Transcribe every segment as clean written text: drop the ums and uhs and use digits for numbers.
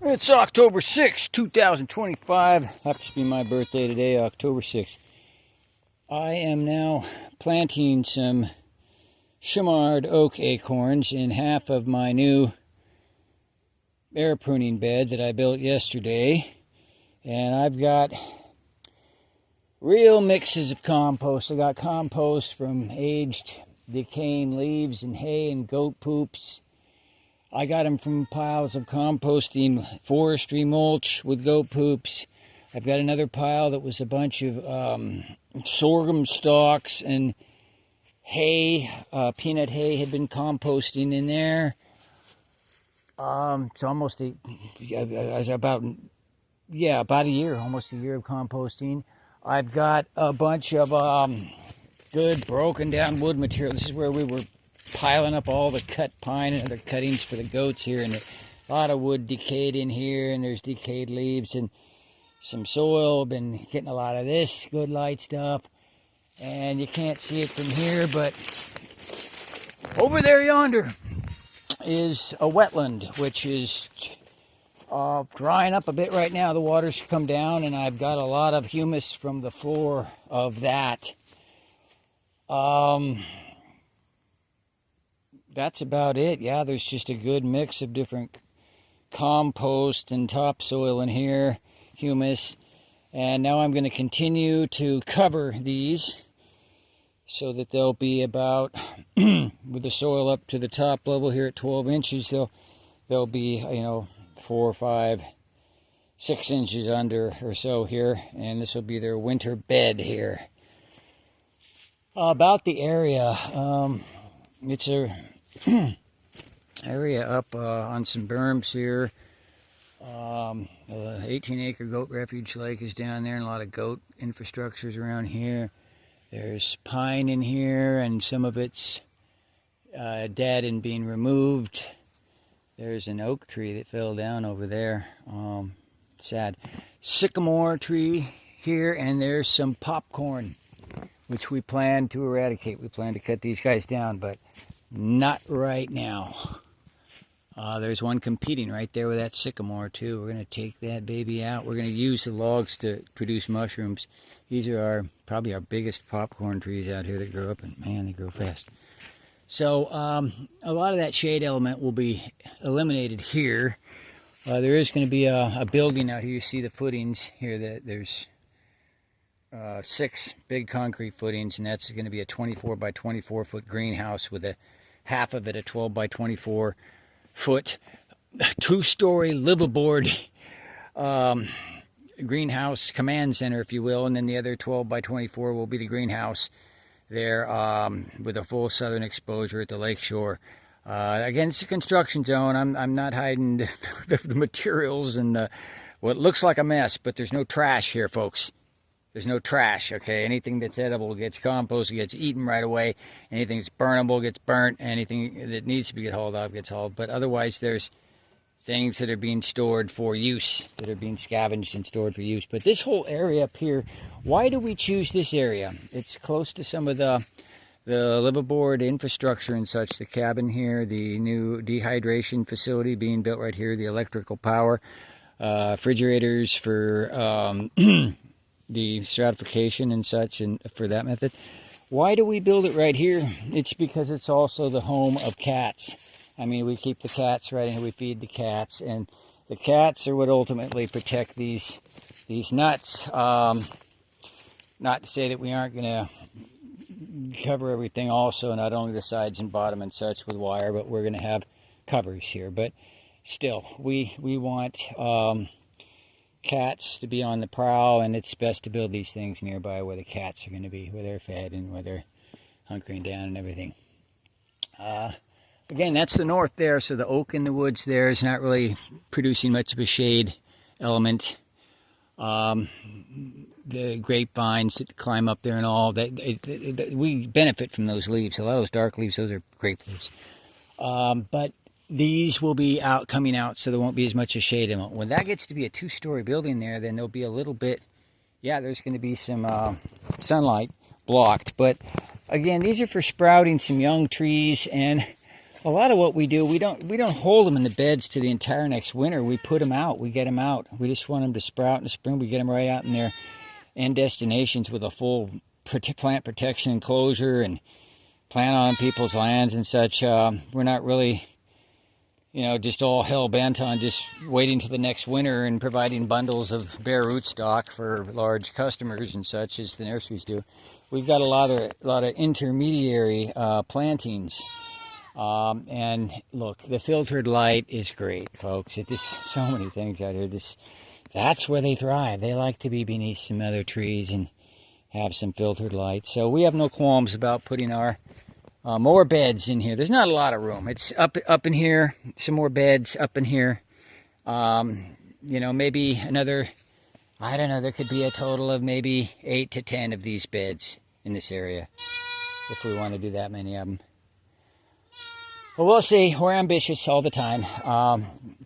It's October 6th, 2025. Happens to be my birthday today, October 6th. I am now planting some Chamard oak acorns in half of my new air pruning bed that I built yesterday. And I've got real mixes of compost. I got compost from aged, decaying leaves and hay and goat poops. I got them from piles of composting forestry mulch with goat poops. I've got another pile that was a bunch of sorghum stalks and hay, peanut hay had been composting in there. It's almost about a year, almost a year of composting. I've got a bunch of good broken down wood material. This is where we were piling up all the cut pine and other cuttings for the goats here, and a lot of wood decayed in here, and there's decayed leaves and some soil. Been getting a lot of this good light stuff, and you can't see it from here, but over there yonder is a wetland, which is drying up a bit right now. The water's come down, and I've got a lot of humus from the floor of that. That's about it. Yeah, there's just a good mix of different compost and topsoil in here, humus. And now I'm going to continue to cover these so that they'll be about, with the soil up to the top level here at 12 inches, they'll be, 4, 5, 6 inches under or so here. And this will be their winter bed here. About the area, it's a area up on some berms here. 18-acre goat refuge lake is down there, and a lot of goat infrastructures around here. There's pine in here, and some of it's dead and being removed. There's an oak tree that fell down over there. Sad. Sycamore tree here, and there's some popcorn, which we plan to eradicate. We plan to cut these guys down, but not right now. There's one competing right there with that sycamore too. We're going to take that baby out. We're going to use the logs to produce mushrooms. These are probably our biggest popcorn trees out here that grow up, and man, they grow fast. So a lot of that shade element will be eliminated here. There is going to be a building out here. You see the footings here. That there's 6 big concrete footings, and that's going to be a 24 by 24 foot greenhouse with a half of it a 12 by 24 foot 2-story liveaboard greenhouse command center, if you will, and then the other 12 by 24 will be the greenhouse there with a full southern exposure at the lakeshore. Again, it's a construction zone. I'm not hiding the materials and what looks like a mess, but there's no trash here, folks. There's no trash, okay? Anything that's edible gets composted, gets eaten right away. Anything that's burnable gets burnt. Anything that needs to be hauled off gets hauled. But otherwise, there's things that are being stored for use, that are being scavenged and stored for use. But this whole area up here, why do we choose this area? It's close to some of the liveaboard infrastructure and such. The cabin here, the new dehydration facility being built right here, the electrical power, refrigerators for the stratification and such, and for that method. Why do we build it right here? It's because it's also the home of cats. I mean, we keep the cats right in here, we feed the cats, and the cats are what ultimately protect these nuts. Not to say that we aren't going to cover everything also, not only the sides and bottom and such with wire, but we're going to have covers here. But still, we want cats to be on the prowl, and it's best to build these things nearby where the cats are going to be, where they're fed and where they're hunkering down and everything. Again, that's the north there, so the oak in the woods there is not really producing much of a shade element. The grapevines that climb up there and all, we benefit from those leaves. A lot of those dark leaves, those are grape leaves. But these will be coming out, so there won't be as much a shade in it. When that gets to be a 2-story building there, then there'll be a little bit, there's going to be some sunlight blocked. But again, these are for sprouting some young trees, and a lot of what we do, we don't hold them in the beds to the entire next winter. We put them out. We get them out. We just want them to sprout in the spring. We get them right out in their end destinations with a full plant protection enclosure and plant on people's lands and such. We're not really, just all hell bent on just waiting till the next winter and providing bundles of bare rootstock for large customers and such as the nurseries do. We've got a lot of intermediary plantings. And look, the filtered light is great, folks. It just so many things out here. That's where they thrive. They like to be beneath some other trees and have some filtered light. So we have no qualms about putting our more beds in here. There's not a lot of room. It's up in here, some more beds up in here. Maybe another, I don't know, there could be a total of maybe 8 to 10 of these beds in this area if we want to do that many of them. Well, we'll see. We're ambitious all the time,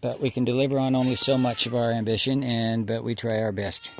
but we can deliver on only so much of our ambition, but we try our best.